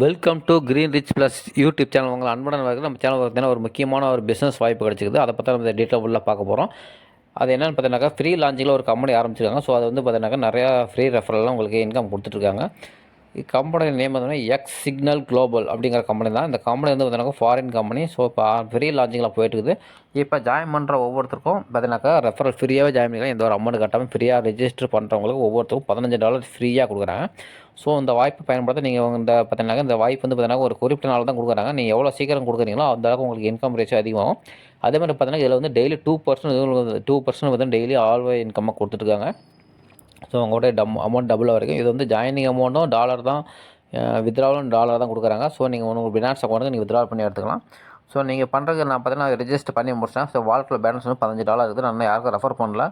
Welcome to green rich plus YouTube channel. உங்கள் அன்புடன் வரது நம்ம சேனல் பார்த்தீங்கன்னா ஒரு முக்கியமான ஒரு பிஸ்னஸ் வாய்ப்பு கிடச்சிக்குது. அதை பற்றி நம்ம டீட்டெயில் உள்ளே பார்க்க போகிறோம். அது என்னென்னு பார்த்தீங்கன்னாக்கா, ஃப்ரீ லான்ச்சிங்கில் ஒரு கம்பெனி ஆரம்பிச்சிருக்காங்க. ஸோ அது வந்து பார்த்தீங்கன்னாக்கா நிறையா ஃப்ரீ ரெஃபரெல்லாம் உங்களுக்கு இன்கம் கொடுத்துட்ருக்காங்க. கம்பெனி நேம் பார்த்தீங்கன்னா எக்ஸ் சிக்னல் குளோபல் அப்படிங்கிற கம்பெனி தான். இந்த கம்பெனி வந்து பார்த்தீங்கன்னா ஃபாரின் கம்பெனி. ஸோ இப்போ ஃப்ரீ லான்ச்சிங்கில் போயிட்டுருக்குது. இப்போ ஜாயின் பண்ணுற ஒவ்வொருத்தருக்கும் பார்த்தீங்கன்னாக்கா ரெஃபரல் ஃப்ரீயாகவே ஜாயின் பண்ணிக்கலாம். எந்த ஒரு அமௌண்ட் கட்டாமல் ஃப்ரீயாக ரெஜிஸ்டர் பண்ணுறவங்களுக்கு ஒவ்வொருத்தருக்கும் $15 ஃப்ரீயாக கொடுக்குறாங்க. ஸோ இந்த வாய்ப்பு பயன்படுத்த நீங்கள் இந்த பார்த்தீங்கன்னாக்கா இந்த வாய்ப்பு வந்து பார்த்தீங்கன்னா ஒரு குறிப்பிட்ட நாள் தான் கொடுக்குறாங்க. நீங்கள் எவ்வளோ சீக்கிரம் கொடுக்குறீங்களோ அந்த அளவுக்கு உங்களுக்கு இன்கம் ரேஷியோ அதிகமாகும். அதே மாதிரி பார்த்தீங்கன்னா இதில் வந்து டெய்லி 2% வந்து டெய்லி ஆல்வே இன்கம்மாக கொடுத்துட்ருக்காங்க. ஸோ உங்களோட அமௌண்ட் டபுளாக வரைக்கும். இது வந்து ஜாயினிங் அமௌண்ட்டும் டாலர் தான், வித்ட்ராவலும் டாலர் தான் கொடுக்குறாங்க. ஸோ நீங்கள் உங்களுக்கு பினான்ஸ் அக்கௌண்ட்டுக்கு நீங்கள் வித்ட்ரா பண்ணி எடுத்துக்கலாம். ஸோ நீங்கள் பண்ணுறது நான் பார்த்தீங்கன்னா ரெஜிஸ்டர் பண்ணி முடிச்சேன். ஸோ வாலெட்டில் பேலன்ஸ் வந்து $15 இருக்குது. நான் யாருக்கும் ரெஃபர் பண்ணல.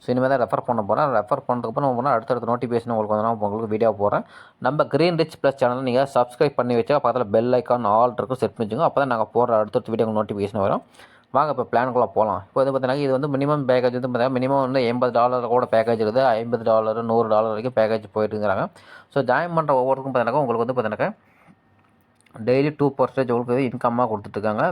ஸோ இனிமேல் தான் ரெஃபர் பண்ண போகிறேன். ரெஃபர் பண்ணுறதுக்கப்புறம் நம்ம பண்ணால் அடுத்தடுத்த நோட்டிஃபிகேஷன் உங்களுக்கு வீடியோ போகிறேன். நம்ம கிரீன் ரிச் ப்ளஸ் சேனல் நீங்கள் சப்ஸ்கிரைப் பண்ணி வச்சா பக்கத்தில் பெல் ஐக்கான் ஆல் இருக்கும் செட் பண்ணிச்சுங்க. அப்போ தான் நாங்கள் போகிற அடுத்தடுத்த வீடியோ நோட்டிஃபிகேஷன் வரும். வாங்க இப்போ பிளானுக்குள்ளே போகலாம். இப்போ வந்து பார்த்தீங்கன்னா இது வந்து மினிமம் பேக்கேஜ் வந்து பார்த்தீங்கன்னா மினிமம் வந்து $80 கூட பேக்கேஜ் இருக்குது. $50 $100 வரைக்கும் பேக்கேஜ் போயிட்டுங்கிறாங்க. ஸோ ஜாயின் பண்ணுற ஒவ்வொருக்கும் பார்த்தீங்கன்னா உங்களுக்கு வந்து பார்த்தீங்கன்னா டெய்லி 2% உங்களுக்கு இன்கம்மாக கொடுத்துட்ருக்காங்க.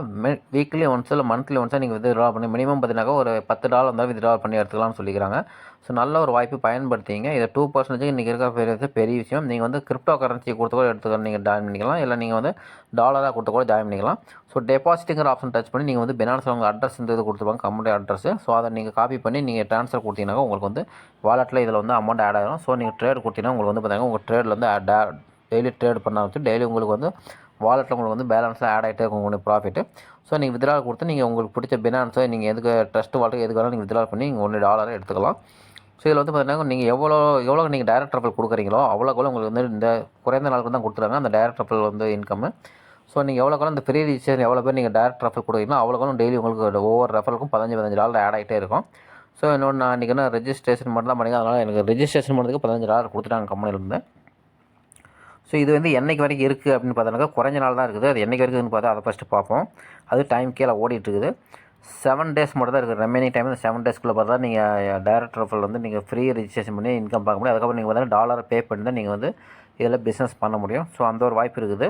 வீக்லி ஒன்ஸ் இல்லை மந்த்லி ஒன்ஸாக நீங்கள் வித்ட்ரா பண்ணி மினிமம் பார்த்தீங்கன்னா ஒரு $10 இருந்தாலும் வித்ட்ரா பண்ணி எடுத்துக்கலாம்னு சொல்லிக்கிறாங்க. ஸோ நல்ல ஒரு வாய்ப்பு பயன்படுத்திங்க. இதை 2% இன்றைக்கி இருக்கிற பெரிய விஷயம். நீங்கள் வந்து கிரிப்டோ கரன்சி கொடுத்து கூட எடுத்துக்க நீங்கள் ஜாயின் பண்ணிக்கலாம். இல்லை நீங்கள் வந்து டாலராக கொடுத்து கூட ஜாயின் பண்ணிக்கலாம். ஸோ டெபாசிட்டுங்கிற ஆப்ஷன் டச் பண்ணி நீங்கள் வந்து பினான்ஸ் உங்கள் அட்ரஸ் இந்த இது கொடுத்துருவாங்க, கம்பெனி அட்ரஸ். ஸோ அதை நீங்கள் காப்பி பண்ணி நீங்கள் ட்ரான்ஸ்ஃபர் கொடுத்தீங்கன்னா உங்களுக்கு வந்து வாலெட்டில் இதில் வந்து அமௌண்ட் ஆட் ஆகிடும். ஸோ நீங்கள் ட்ரேட் கொடுத்தீங்கன்னா உங்களுக்கு வந்து பார்த்தீங்கன்னா உங்கள் ட்ரேடில் வந்து டெய்லி ட்ரேட் பண்ண வச்சு டெய்லி உங்களுக்கு வந்து வாலெட்டில் உங்களுக்கு வந்து பேலன்ஸில் ஆட் ஆகிட்டே இருக்கும் உங்களுக்கு ப்ராஃபிட்டு. ஸோ நீங்கள் வித்ட்ரா கொடுத்து நீங்கள் உங்களுக்கு பிடிச்ச பினான்ஸோ நீங்கள் எதுக்கு ட்ரஸ்ட் வாலெட் எதுக்கு வேணாலும் நீங்கள் வித்ட்ரா பண்ணி நீங்கள் $1 எடுத்துக்கலாம். ஸோ இதில் வந்து பார்த்தீங்கன்னா நீங்கள் எவ்வளோ நீங்கள் டைரக்ட் ரெஃபரல் கொடுக்குறீங்களோ அவ்வளோக்கு உங்களுக்கு வந்து இந்த குறைந்த நாளுக்கு தான் கொடுத்துருவாங்க அந்த டைரக்ட் ரெஃபரல் வந்து இன்கம்மு. ஸோ நீங்கள் எவ்வளோக்கு இந்த ஃப்ரீ ரிஜிஸ்ட்ரேஷன் எவ்வளோ பேர் நீங்கள் டைரக்ட் ரெஃபரல் கொடுக்குறீங்களோ அவ்வளோக்கு டெய்லி உங்களுக்கு ஒவ்வொரு ரெஃபரலுக்கும் $15 ஆட் ஆகிட்டே இருக்கும். ஸோ இன்னொன்று நான் இன்றைக்கி ரெஜிஸ்ட்ரேஷன் மட்டும் தான் பண்ணிங்க. அதனால் எனக்கு ரெஜிஸ்ட்ரேஷன் பண்ணுறதுக்கு $15 கொடுத்துட்டாங்க கம்பெனிலேருந்து. ஸோ இது வந்து என்றைக்கு வரைக்கும் இருக்குது அப்படின்னு பார்த்தோன்னாக்கா குறைஞ்ச நாள் தான் இருக்குது. அது என்றைக்கு வரைக்கும்னு பார்த்தா அதை ஃபஸ்ட்டு பார்ப்போம். அது டைம் கீழே ஓடிட்டுருக்குது. 7 days மட்டும் தான் இருக்குது. ரெமைனிங் டைம் இந்த 7 daysக்குள்ளே பார்த்தா நீங்கள் டைரக்ட் ரெஃபரல் வந்து நீங்கள் ஃப்ரீ ரெஜிஸ்ட்ரேஷன் பண்ணி இன்கம் பார்க்க முடியும். அதுக்கப்புறம் நீங்கள் பார்த்தீங்கன்னா டாலரை பே பண்ணி தான் நீங்கள் வந்து இதில் பிஸ்னஸ் பண்ண முடியும். ஸோ அந்த ஒரு வாய்ப்பு இருக்குது.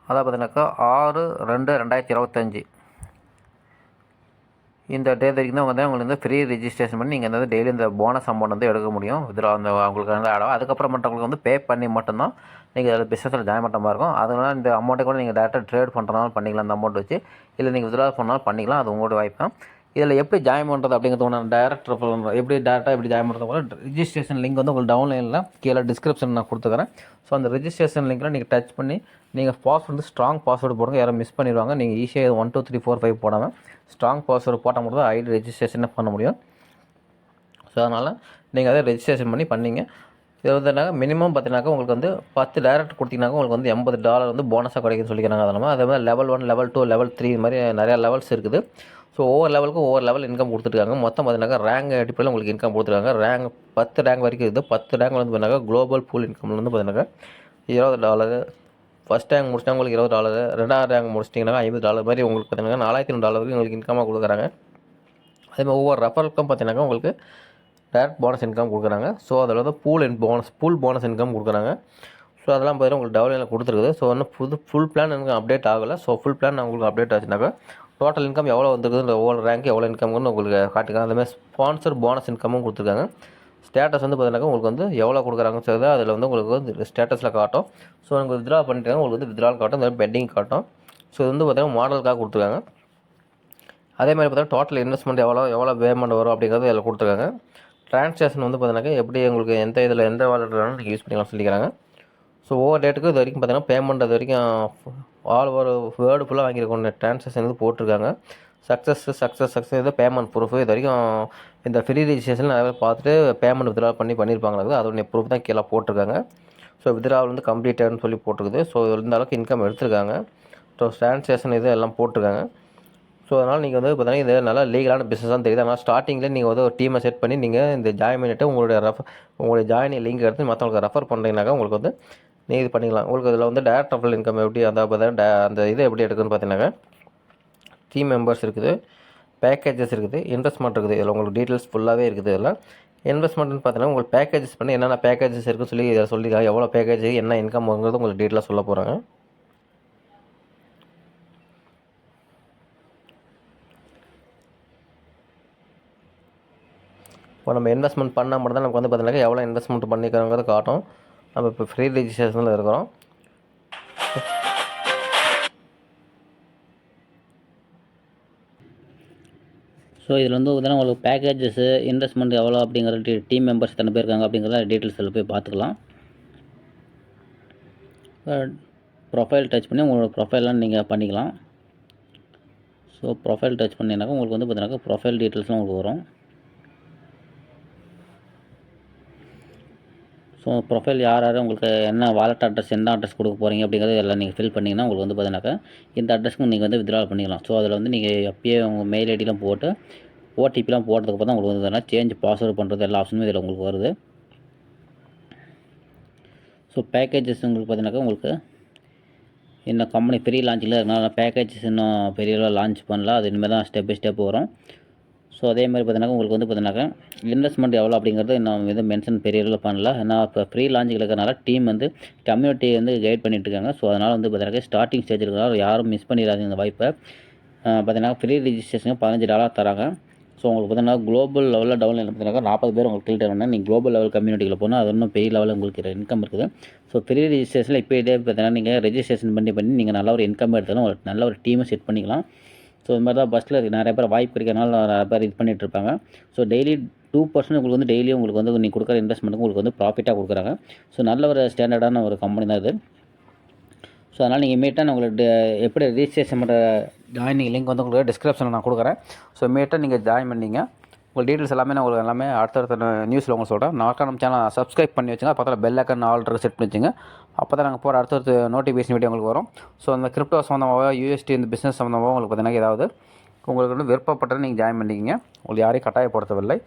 அதாவது பார்த்தீங்கன்னாக்கா 6/2/2025 இந்த டேட் வரைக்கும் தான் வந்து உங்களுக்கு வந்து ஃப்ரீ ரெஜிஸ்ட்ரேஷன் பண்ணி நீங்கள் வந்து டெய்லி இந்த போனஸ் அமௌண்ட் வந்து எடுக்க முடியும். இதில் அந்த உங்களுக்கு வந்து ஆடும். அதுக்கப்புறம் மற்றவங்களுக்கு வந்து பே பண்ணி மட்டும்தான் நீங்கள் அதில் பிஸ்னஸில் ஜாயின் பண்ணுற மாதிரி இருக்கும். அதனால் இந்த அமௌண்ட்டை கூட நீங்கள் டேரெக்டாக ட்ரேட் பண்ணுறதுனாலும் பண்ணிக்கலாம். அந்த அமௌண்ட் வச்சு இல்லை நீங்கள் வித்ட்ரா பண்ணாலும் பண்ணிக்கலாம். அது உங்களோட வாய்ப்பு தான். இதில் எப்படி ஜாயின் பண்ணுறது அப்படிங்கிறது நான் டைரக்ட் ரெஃபரல் எப்படி டேரெக்டாக எப்படி ஜாயின் பண்ணுறது கூட ரிஜிஸ்ட்ரேஷன் லிங்க் வந்து உங்களுக்கு டவுன்லைனில் கீழே டிஸ்கிரிப்ஷன் நான் கொடுத்துக்கிறேன். ஸோ அந்த ரிஜிஸ்ட்ரேஷன் லிங்க்கில் நீங்கள் டச் பண்ணி நீங்கள் பாஸ்வேர்டு வந்து ஸ்ட்ராங் பாஸ்வேர்டு போடுங்க. யாரும் மிஸ் பண்ணிடுவாங்க. நீங்கள் ஈஸியாக 1 2 3 4 5 போடாமல் ஸ்ட்ராங் பாஸ்வேர்டு போட்டால் மட்டும் தான் ஐடி ரெஜிஸ்ட்ரேஷனே பண்ண முடியும். ஸோ அதனால் நீங்கள் அதை ரெஜிஸ்ட்ரேஷன் பண்ணிங்க. இது வந்து மினிமம் பார்த்தீங்கன்னாக்கா உங்களுக்கு வந்து 10 டைரக்ட் கொடுத்தீங்கன்னாக்கா உங்களுக்கு வந்து $80 வந்து போனஸாக கிடைக்குன்னு சொல்லிக்கிறாங்க. அதே மாதிரி லெவல் 1 லெவல் 2 லெவல் 3 இது மாதிரி நிறையா லெவல்ஸ் இருக்குது. ஸோ ஒவ்வொரு லெவலுக்கும் ஒவ்வொரு லெவல் இன்கம் கொடுத்துருக்காங்க. மொத்தம் பார்த்தீங்கன்னாக்கா ரேங்க் அடிப்படையில் உங்களுக்கு இன்கம் கொடுத்துருக்காங்க. ரேங்க் 10 ரேங்க் வரைக்கும் இருக்குது. 10 ரேங்க் வந்து பார்த்தீங்கன்னா குளோபல் பூல் இன்கம்ல வந்து பார்த்தீங்கன்னா $20. ஃபஸ்ட் ரேங்க் முடிச்சிட்டா உங்களுக்கு $20. ரெண்டாவது ரேங்க் முடிச்சிட்டிங்கன்னா $50 மாதிரி உங்களுக்கு பார்த்தீங்கன்னா $4000 வரைக்கும் உங்களுக்கு இன்கமாக கொடுக்குறாங்க. அதேமாதிரி ஒவ்வொரு ரெஃபரலுக்கும் பார்த்தீங்கன்னாக்கா உங்களுக்கு டேரக்ட் போனஸ் இன்கம் கொடுக்குறாங்க. ஸோ அதில் வந்து பூல் போனஸ் இன்கம் கொடுக்குறாங்க. ஸோ அதெல்லாம் பார்த்தீங்கன்னா உங்களுக்கு டவுன்லைனில் கொடுத்துருக்குது. ஸோ இன்னும் ஃபுல் பிளான் எனக்கு அப்டேட் ஆகலை. ஸோ ஃபுல் பிளான் நான் உங்களுக்கு அப்டேட் ஆச்சுனாக்கா டோட்டல் இன்கம் எவ்வளோ வந்துருக்குது ஒவ்வொரு ரேங்க் எவ்வளோ இன்கம்னு உங்களுக்கு காட்டுக்காங்க. அதுமாதிரி ஸ்பான்சர் போனஸ் இன்கமும் கொடுத்துருக்காங்க. ஸ்டேட்டஸ் வந்து பார்த்தீங்கன்னா உங்களுக்கு வந்து எவ்வளோ கொடுக்குறாங்கன்னு சொல்லி அதில் வந்து உங்களுக்கு வந்து ஸ்டேட்டஸில் காட்டும். ஸோ உங்களுக்கு வித்ட்ரா பண்ணிட்டாங்க உங்களுக்கு வந்து வித்ட்ரால் காட்டும், இந்த பெண்டிங் காட்டும். ஸோ இது வந்து பார்த்தீங்கன்னா மாடலுக்காக கொடுத்துருக்காங்க. அதே மாதிரி பார்த்தீங்கன்னா டோட்டல் இன்வெஸ்ட்மெண்ட் எவ்வளோ பேமெண்ட் வரும் அப்படிங்கிறது இதில் கொடுத்துருக்காங்க. ட்ரான்சாக்ஷன் வந்து பார்த்தீங்கன்னா எப்படி உங்களுக்கு எந்த வாலெட் வேணாலும் நீங்கள் யூஸ் பண்ணிக்கலாம் சொல்லிக்கிறாங்க. ஸோ ஒவ்வொரு டேட்டுக்கு இது வரைக்கும் பார்த்தீங்கன்னா பேமெண்ட் அது வரைக்கும் ஆல் ஓவர் வேர்டு ஃபுல்லாக வாங்கியிருக்கோம். ட்ரான்சாக்ஷன் வந்து போட்டிருக்காங்க. சக்ஸஸ் இது பேமெண்ட் ப்ரூஃப் இது வரைக்கும் இந்த ஃப்ரீ ரெஜிஸ்ட்ரேஷன் நிறைய பேர் பார்த்துட்டு பேமெண்ட் வித்ட்ரா பண்ணியிருப்பாங்க. அதோடைய ப்ரூஃப் தான் கீழே போட்டிருக்காங்க. ஸோ வித்ட்ராவல் வந்து கம்ப்ளீட்டட்னு சொல்லி போட்டிருக்குது. ஸோ இந்த அளவுக்கு இன்கம் எடுத்திருக்காங்க. ஸோ ட்ரான்சாக்ஷன் இது எல்லாம் போட்டிருக்காங்க. ஸோ அதனால் நீங்கள் வந்து பார்த்தீங்கன்னா இது நல்லா லீகலான பிஸ்னஸ் தான் தெரியுது. அதனால் ஸ்டார்டிங்கில் நீங்கள் வந்து ஒரு டீமை செட் பண்ணி நீங்கள் இந்த ஜாயின் பண்ணிவிட்டு உங்களுடைய ஜாயினிங் லிங்க் எடுத்து மற்றவங்களுக்கு ரெஃபர் பண்ணுறீங்கனாக்கா உங்களுக்கு வந்து நீங்கள் இது பண்ணிக்கலாம். உங்களுக்கு இதில் வந்து டேரக்ட் ரெஃபரல் இன்கம் எப்படி அந்த இதை எப்படி எடுக்குதுன்னு பார்த்தீங்கன்னாக்கா டீம் மெம்பர்ஸ் இருக்குது, பேக்கேஜஸ் இருக்குது, இன்வெஸ்ட்மெண்ட் இருக்குது. இதில் உங்களுக்கு டீட்டெயில்ஸ் ஃபுல்லாகவே இருக்குது. இதில் இன்வெஸ்ட்மெண்ட்னு பார்த்தீங்கன்னா உங்களுக்கு பேக்கேஜஸ் பண்ணி என்னென்ன பேக்கேஜஸ் இருக்குன்னு சொல்லி இதில் சொல்லியிருக்காங்க. எவ்வளோ பேக்கேஜ் என்ன இன்கம் வருங்கிறது உங்களுக்கு டீட்டெயிலாக சொல்ல போகிறாங்க. இப்போ நம்ம இன்வெஸ்ட்மெண்ட் பண்ணால் மட்டும் தான் நமக்கு வந்து பார்த்தீங்கன்னா எவ்வளோ இன்வெஸ்ட்மெண்ட் பண்ணிக்கிறோங்கிறது காட்டும். நம்ம இப்போ ஃப்ரீ ரெஜிஸ்ட்ரேஷனில் இருக்கிறோம். ஸோ இதில் வந்து பார்த்தீங்கன்னா உங்களுக்கு பேக்கேஜஸ்ஸு இன்வெஸ்ட்மெண்ட் எவ்வளோ அப்படிங்கிற டீம் மெம்பர்ஸ் எத்தனை பேர் இருக்காங்க அப்படிங்கிறத டீட்டெயில்ஸ் எல்லாம் போய் பார்த்துக்கலாம். ப்ரொஃபைல் டச் பண்ணி உங்களோட ப்ரொஃபைல்லாம் நீங்கள் பண்ணிக்கலாம். ஸோ ப்ரொஃபைல் டச் பண்ணிங்கனாக்கா உங்களுக்கு வந்து பார்த்தீங்கன்னா ப்ரொஃபைல் டீட்டெயில்ஸ்லாம் உங்களுக்கு வரும். ஸோ ப்ரொஃபைல் யார் யார் உங்களுக்கு என்ன வாலெட் அட்ரஸ் என்ன அட்ரஸ் கொடுக்க போகிறீங்க அப்படிங்கிறது எல்லாம் நீங்கள் ஃபில் பண்ணிங்கன்னா உங்களுக்கு வந்து பார்த்தீங்கன்னாக்கா இந்த அட்ரஸ்க்கு நீங்கள் வந்து வித்ட்ரா பண்ணிக்கலாம். ஸோ அதில் வந்து நீங்கள் எப்பயே உங்கள் மெயில் ஐடிலாம் போட்டு ஓடிபிலாம் போட்டதுக்கு அப்புறம் தான் உங்களுக்கு வந்து பார்த்தீங்கன்னா சேஞ்ச் பாஸ்வேர்டு பண்ணுறது எல்லா ஆப்ஷனுமே இதில் உங்களுக்கு வருது. ஸோ பேக்கேஜஸ் உங்களுக்கு பார்த்தீங்கன்னாக்கா உங்களுக்கு இன்னும் கம்பெனி ஃப்ரீ லான்ச்சில் இருக்கனால பேக்கேஜஸ் இன்னும் பெரிய அளவில் லான்ச் பண்ணல. அது இனிமேல் தான் ஸ்டெப் பை ஸ்டெப் வரும். ஸோ அதே மாதிரி பார்த்தீங்கன்னா உங்களுக்கு வந்து பார்த்தீங்கன்னாக்கா இன்வெஸ்ட்மெண்ட் எவ்வளோ அப்படிங்கிறது இன்னும் எதுவும் மென்ஷன் பெரிய அளவில் பண்ணல. ஏன்னா இப்போ ஃப்ரீ லான்ச்சில் இருக்கிறனால டீம் வந்து கம்யூனிட்டி வந்து கைட் பண்ணிட்டு இருக்காங்க. ஸோ அதனால் வந்து பார்த்தீங்கன்னா ஸ்டார்டிங் ஸ்டேஜ் இருக்கிறனால யாரும் மிஸ் பண்ணிடாதீங்க இந்த வாய்ப்பை. பார்த்தீங்கன்னா ஃப்ரீ ரெஜிஸ்ட்ரேஷனுக்கு $15 தராங்க. ஸோ உங்களுக்கு பார்த்தீங்கன்னா குளோபல் லெவலில் டவுன்லைன் பார்த்தீங்கன்னா 40 பேர் உங்களுக்கு கிளிக் பண்ணால் நீங்கள் குளோபல் லெவல் கம்யூனிட்டியில் போனால் அது இன்னும் பெரிய லெவலில் உங்களுக்கு இன்கம் இருக்குது. ஸோ ஃப்ரீ ரெஜிஸ்ட்ரேஷனில் இப்போ இதே பார்த்தீங்கன்னா நீங்கள் ரெஜிஸ்ட்ரேஷன் பண்ணி நீங்கள் நல்ல ஒரு இன்கம் எடுத்தாலும் ஒரு நல்ல ஒரு டீமை செட் பண்ணிக்கலாம். ஸோ இது மாதிரி தான் பஸ்ஸில் நிறைய பேர் வாய்ப்பு இருக்கிறனால நிறைய பேர் இது பண்ணிகிட்டு இருப்பாங்க. ஸோ டெய்லி 2% உங்களுக்கு வந்து டெய்லியும் உங்களுக்கு வந்து நீங்கள் கொடுக்குற இன்வெஸ்ட்மெண்ட்டுக்கு உங்களுக்கு வந்து ப்ராஃபிட்டாக கொடுக்குறாங்க. ஸோ நல்ல ஒரு ஸ்டாண்டர்டான ஒரு கம்பெனி தான் இது. ஸோ அதனால் நீங்கள் இமீடியட்டாக நான் உங்களுக்கு எப்படி ரெஜிஸ்ட்ரேஷன் பண்ணுற ஜாயினிங் லிங்க் வந்து உங்களுக்கு டிஸ்கிரிப்ஷனில் நான் கொடுக்குறேன். ஸோ இமீடியட்டாக நீங்கள் ஜாயின் பண்ணிங்க. உங்கள் டீட்டெயில்ஸ் எல்லாமே நான் உங்களுக்கு எல்லாமே அடுத்தடுத்த நியூஸில் உங்களுக்கு சொல்கிறேன். நான் நம்ம சேனல் சப்ஸ்கிரைப் பண்ணி வச்சுங்க. பக்கத்தில் பெல் ஐக்கான் ஆல்ரெடி செட் பண்ணி வச்சுங்க. அப்போ தான் நாங்கள் போகிற அடுத்தடுத்த நோட்டிஃபிகேஷன் வீடியோ உங்களுக்கு வரும். ஸோ அந்த கிரிப்டோ சம்மந்தமாக யூஎஸ்டி இந்த பிஸ்னஸ் சம்மந்தமாக உங்களுக்கு பார்த்தீங்கன்னா ஏதாவது உங்களுக்கு வந்து விருப்பப்பட்டது நீங்கள் ஜாயின் பண்ணிக்கிங்க. உங்களுக்கு யாரையும் கட்டாயப்படுத்தவில்லை.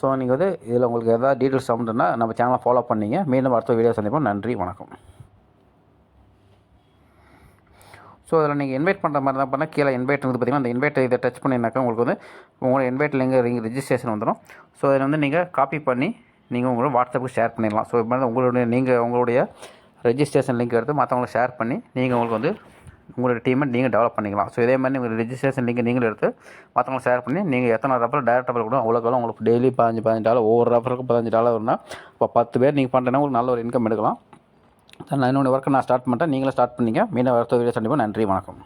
ஸோ நீங்கள் வந்து இதில் உங்களுக்கு எதாவது டீட்டெயில்ஸ் சம்மந்தம்னா நம்ம சேனலை ஃபாலோ பண்ணிங்க. மீண்டும் அடுத்த வீடியோ சந்திப்போம். நன்றி, வணக்கம். ஸோ அதில் நீங்கள் இன்வைட் பண்ணுற மாதிரி தான் பண்ணால் கீழே இன்வைட் வந்து பார்த்திங்கன்னா அந்த இன்வைட் இதை டச் பண்ணினாக்கா உங்களுக்கு வந்து உங்களோட இன்வைட் லிங்க் ரெஜிஸ்ட்ரேஷன் வந்துடும். ஸோ அதில் வந்து நீங்கள் காப்பி பண்ணி நீங்கள் உங்களோட வாட்ஸ்அப்புக்கு ஷேர் பண்ணிடலாம். ஸோ இது மாதிரி உங்களுடைய ரெஜிஸ்ட்ரேஷன் லிங்க் எடுத்து மற்றவங்களுக்கு ஷேர் பண்ணி நீங்கள் உங்களுக்கு வந்து உங்களோட டீமை நீங்கள் டெவலப் பண்ணிக்கலாம். ஸோ இதே மாதிரி உங்கள் ரெஜிஸ்ட்ரேஷன் லிங்க் நீங்களும் எடுத்து மற்றவங்களுக்கு ஷேர் பண்ணி நீங்கள் எத்தனை ரெஃபர் டைரக்ட் ரெஃபர் கூட அவ்வளோக்கு உங்களுக்கு டெய்லி $15 ஒவ்வொரு ரெஃபருக்கும் $15 வரும்னா இப்போ 10 பேர் நீங்கள் பண்ணுறேன்னா உங்களுக்கு நல்ல ஒரு இன்கம் எடுக்கலாம். நான் என்னோடய ஒர்க்கை நான் ஸ்டார்ட் பண்ணிட்டேன். நீங்களும் ஸ்டார்ட் பண்ணிங்க. மீண்டும் அடுத்த வீடியோ சந்திப்போம். நன்றி, வணக்கம்.